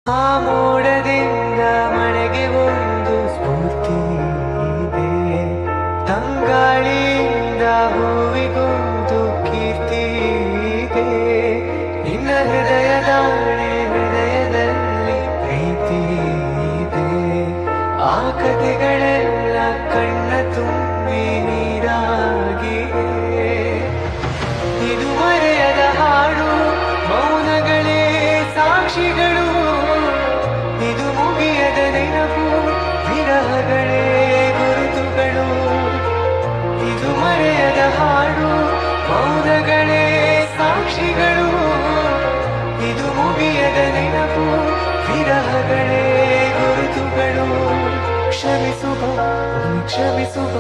ಆ ಮೋಡದಿಂದ ಮಳೆಗೆ ಒಂದು ಸ್ಫೂರ್ತಿ ಇದೆ, ತಂಗಾಳಿಯಿಂದ ಹೂವಿಗೊಂದು ಕೀರ್ತಿ ಇದೆ. ನಿನ್ನ ಹೃದಯದಲ್ಲಿ ಪ್ರೀತಿ ಇದೆ. ಆ ಕಥೆಗಳೆಲ್ಲ ಕಣ್ಣ ತುಂಬಿ ನೀರಾಗಿದೆ. ಇದು ಮರೆಯದ ಹಾಡು, ಮೌನಗಳೇ ಸಾಕ್ಷಿಗಳು. ಇದು ಮುಗಿಯದ ನೆನಪು, ವಿರಹಗಳೇ ಗುರುತುಗಳು. ಇದು ಮರೆಯದ ಹಾಡು, ಮೌನಗಳೇ ಸಾಕ್ಷಿಗಳು. ಇದು ಮುಗಿಯದ ನೆನಪು, ವಿರಹಗಳೇ ಗುರುತುಗಳು. ಕ್ಷಮಿಸುವ ಕ್ಷಮಿಸುವ